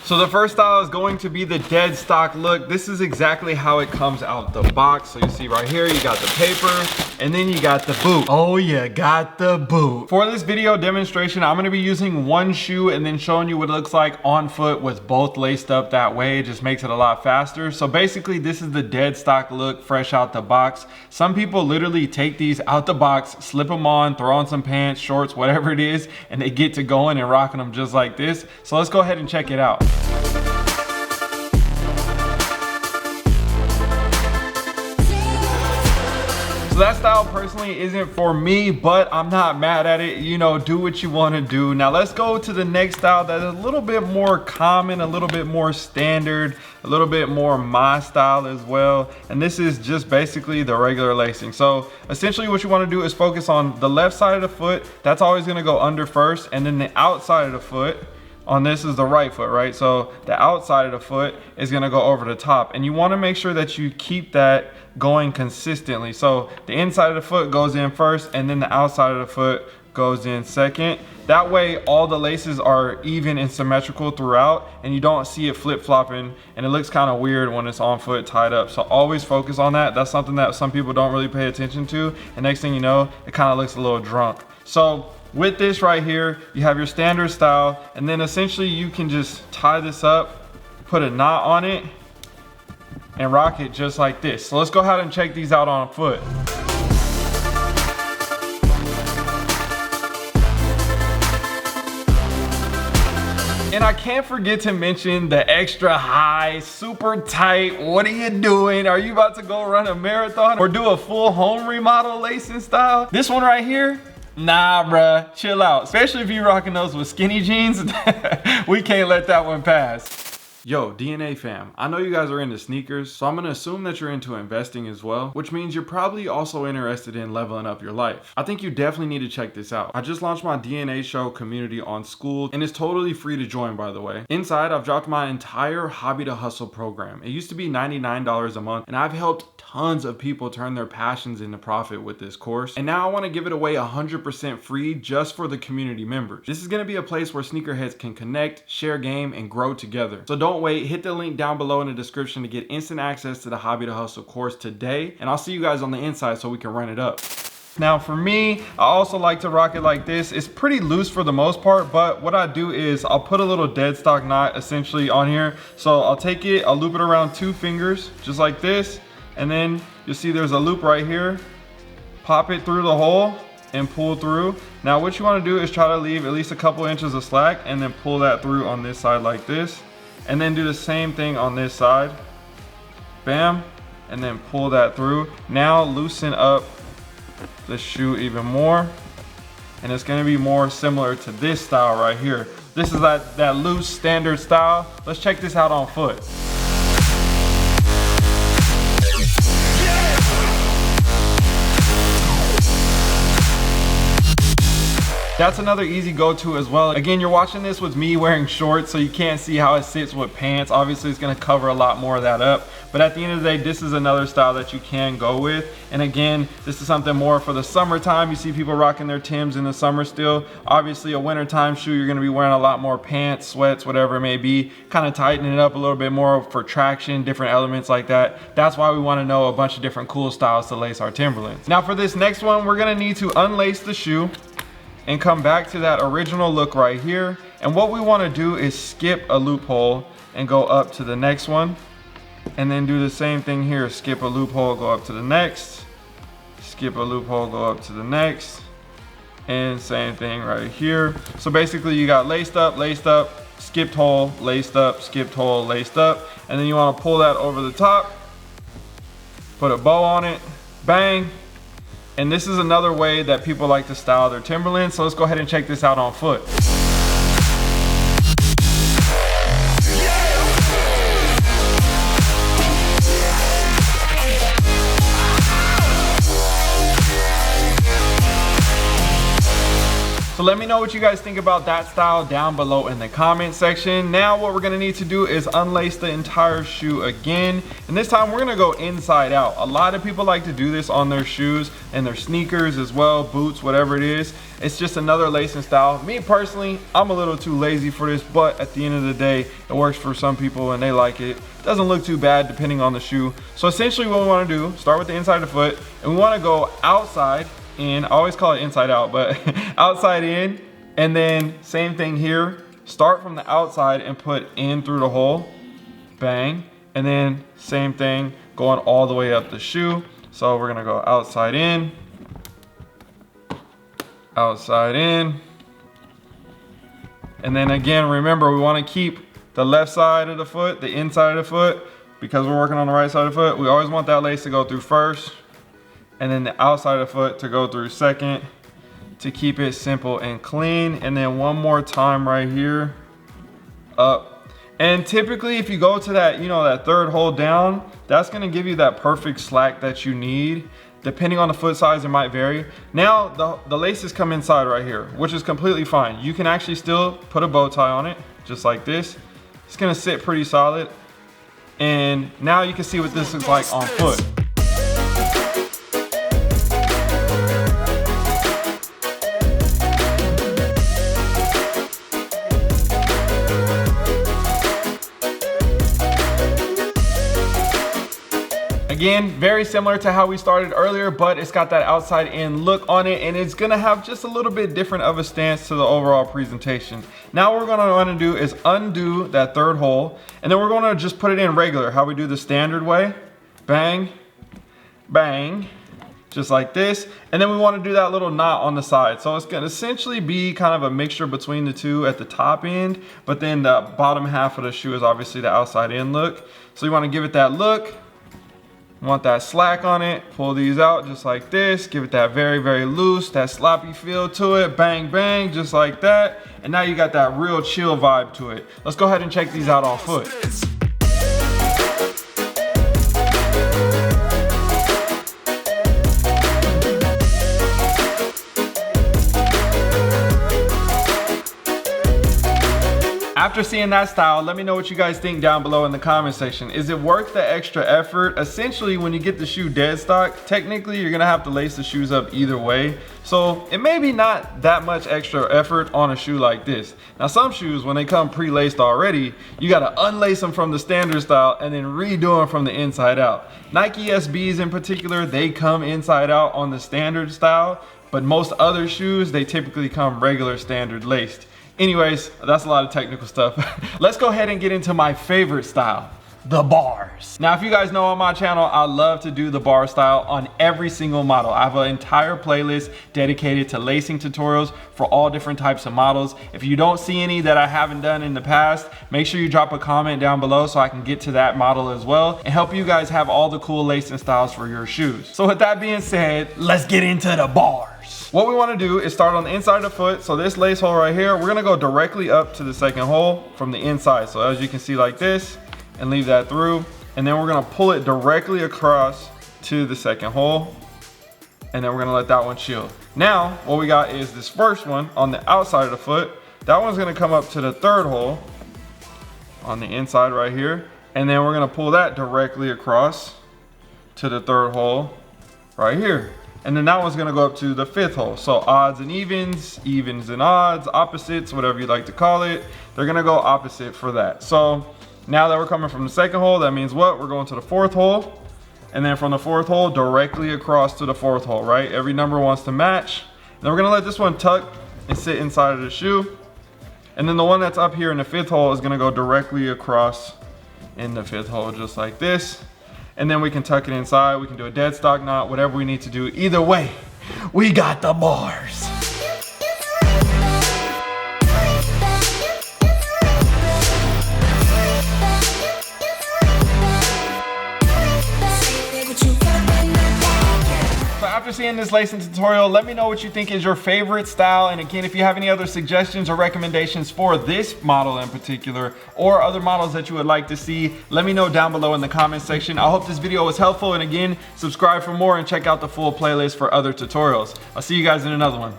So the first style is going to be the Deadstock look. This is exactly how it comes out the box. So you see right here, you got the paper and then you got the boot. Oh yeah, got the boot. For this video demonstration, I'm gonna be using one shoe and then showing you what it looks like on foot with both laced up that way. It just makes it a lot faster. So basically this is the Deadstock look fresh out the box. Some people literally take these out the box, slip them on, throw on some pants, shorts, whatever it is, and they get to going and rocking them just like this. So let's go ahead and check it out. That style personally isn't for me, but I'm not mad at it. You know, do what you want to do. Now let's go to the next style that is a little bit more common, a little bit more standard, a little bit more my style as well. And this is just basically the regular lacing. So essentially what you want to do is focus on the left side of the foot. That's always going to go under first, and then the outside of the foot on this is the right foot, right? So the outside of the foot is gonna go over the top, and you wanna make sure that you keep that going consistently. So the inside of the foot goes in first, and then the outside of the foot goes in second. That way all the laces are even and symmetrical throughout, and you don't see it flip-flopping, and it looks kind of weird when it's on foot tied up. So always focus on that. That's something that some people don't really pay attention to, and next thing you know, it kind of looks a little drunk. So with this right here, you have your standard style, and then essentially you can just tie this up, put a knot on it, and rock it just like this. So let's go ahead and check these out on foot. And I can't forget to mention the extra high, super tight. What are you doing? Are you about to go run a marathon or do a full home remodel lacing style? This one right here, nah, bruh, chill out. Especially if you're rocking those with skinny jeans. We can't let that one pass. Yo, DNA fam, I know you guys are into sneakers, so I'm gonna assume that you're into investing as well, which means you're probably also interested in leveling up your life. I think you definitely need to check this out. I just launched my DNA show community on School, and it's totally free to join, by the way. Inside, I've dropped my entire Hobby to Hustle program. It used to be $99 a month, and I've helped tons of people turn their passions into profit with this course. And now I wanna give it away 100% free just for the community members. This is gonna be a place where sneakerheads can connect, share game, and grow together. So don't wait, hit the link down below in the description to get instant access to the Hobby to Hustle course today, and I'll see you guys on the inside so we can run it up. Now for me, I also like to rock it like this. It's pretty loose for the most part, but what I do is I'll put a little Deadstock knot essentially on here. So I'll take it, I'll loop it around 2 fingers, just like this, and then you'll see there's a loop right here. Pop it through the hole and pull through. Now what you wanna do is try to leave at least a couple inches of slack and then pull that through on this side like this. And then do the same thing on this side. Bam, and then pull that through. Now loosen up the shoe even more. And it's gonna be more similar to this style right here. This is that loose standard style. Let's check this out on foot. That's another easy go-to as well. Again, you're watching this with me wearing shorts, so you can't see how it sits with pants. Obviously, it's gonna cover a lot more of that up. But at the end of the day, this is another style that you can go with. And again, this is something more for the summertime. You see people rocking their Timbs in the summer still. Obviously, a wintertime shoe, you're gonna be wearing a lot more pants, sweats, whatever it may be. Kind of tightening it up a little bit more for traction, different elements like that. That's why we wanna know a bunch of different cool styles to lace our Timberlands. Now for this next one, we're gonna need to unlace the shoe and come back to that original look right here. And what we wanna do is skip a loophole and go up to the next one. And then do the same thing here. Skip a loophole, go up to the next. Skip a loophole, go up to the next. And same thing right here. So basically you got laced up, skipped hole, laced up, skipped hole, laced up. And then you wanna pull that over the top, put a bow on it, bang. And this is another way that people like to style their Timberlands. So let's go ahead and check this out on foot. So let me know what you guys think about that style down below in the comment section. Now what we're gonna need to do is unlace the entire shoe again. And this time we're gonna go inside out. A lot of people like to do this on their shoes and their sneakers as well, boots, whatever it is. It's just another lacing style. Me personally, I'm a little too lazy for this, but at the end of the day, it works for some people and they like it. Doesn't look too bad depending on the shoe. So essentially what we wanna do, start with the inside of the foot, and we wanna go outside in. I always call it inside out, but outside in, and then same thing here. Start from the outside and put in through the hole, bang, and then same thing going all the way up the shoe. So we're gonna go outside in, outside in, and then again, remember we wanna keep the left side of the foot, the inside of the foot, because we're working on the right side of the foot. We always want that lace to go through first, and then the outside of the foot to go through second, to keep it simple and clean. And then one more time right here, up. And typically if you go to that, you know, that third hole down, that's gonna give you that perfect slack that you need. Depending on the foot size, it might vary. Now the laces come inside right here, which is completely fine. You can actually still put a bow tie on it, just like this. It's gonna sit pretty solid. And now you can see what this is like on foot. Again, very similar to how we started earlier, but it's got that outside in look on it, and it's gonna have just a little bit different of a stance to the overall presentation. Now what we're gonna wanna do is undo that third hole, and then we're gonna just put it in regular, how we do the standard way. Bang, bang, just like this. And then we wanna do that little knot on the side. So it's gonna essentially be kind of a mixture between the two at the top end, but then the bottom half of the shoe is obviously the outside in look. So you wanna give it that look. Want that slack on it, pull these out just like this, give it that very, very loose, that sloppy feel to it, bang, bang, just like that. And now you got that real chill vibe to it. Let's go ahead and check these out on foot. After seeing that style, let me know what you guys think down below in the comment section. Is it worth the extra effort? Essentially, when you get the shoe dead stock, technically you're gonna have to lace the shoes up either way. So it may be not that much extra effort on a shoe like this. Now some shoes, when they come pre-laced already, you gotta unlace them from the standard style and then redo them from the inside out. Nike SBs in particular, they come inside out on the standard style, but most other shoes, they typically come regular standard laced. Anyways, that's a lot of technical stuff. Let's go ahead and get into my favorite style, the bars. Now, if you guys know on my channel, I love to do the bar style on every single model. I have an entire playlist dedicated to lacing tutorials for all different types of models. If you don't see any that I haven't done in the past, make sure you drop a comment down below so I can get to that model as well and help you guys have all the cool lacing styles for your shoes. So with that being said, let's get into the bars. What we want to do is start on the inside of the foot. So this lace hole right here, we're going to go directly up to the second hole from the inside. So as you can see like this, and leave that through. And then we're going to pull it directly across to the second hole. And then we're going to let that one chill. Now, what we got is this first one on the outside of the foot. That one's going to come up to the third hole on the inside right here. And then we're going to pull that directly across to the third hole right here. And then that one's gonna go up to the fifth hole. So odds and evens, evens and odds, opposites, whatever you like to call it. They're gonna go opposite for that. So now that we're coming from the second hole, that means what? We're going to the fourth hole. And then from the fourth hole, directly across to the fourth hole, right? Every number wants to match. Then we're gonna let this one tuck and sit inside of the shoe. And then the one that's up here in the fifth hole is gonna go directly across in the fifth hole, just like this. And then we can tuck it inside. We can do a dead stock knot, whatever we need to do. Either way, we got the bars. After seeing this lacing tutorial, let me know what you think is your favorite style. And again, if you have any other suggestions or recommendations for this model in particular, or other models that you would like to see, let me know down below in the comment section. I hope this video was helpful. And again, subscribe for more and check out the full playlist for other tutorials. I'll see you guys in another one.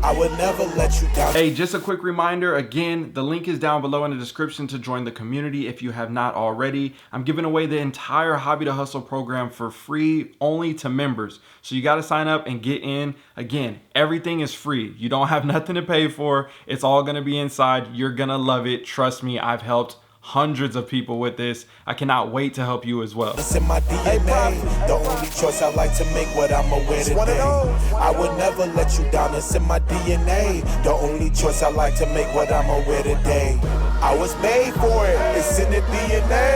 I would never let you down. Hey, just a quick reminder, again, the link is down below in the description to join the community if you have not already. I'm giving away the entire Hobby to Hustle program for free, only to members. So you got to sign up and get in. Again, everything is free. You don't have nothing to pay for. It's all going to be inside. You're going to love it. Trust me, I've helped hundreds of people with this. I cannot wait to help you as well. It's in my DNA. The only choice I like to make, what I'ma wear today. I would never let you down. It's in my DNA. The only choice I like to make, what I'ma wear today. I was made for it. It's in the DNA.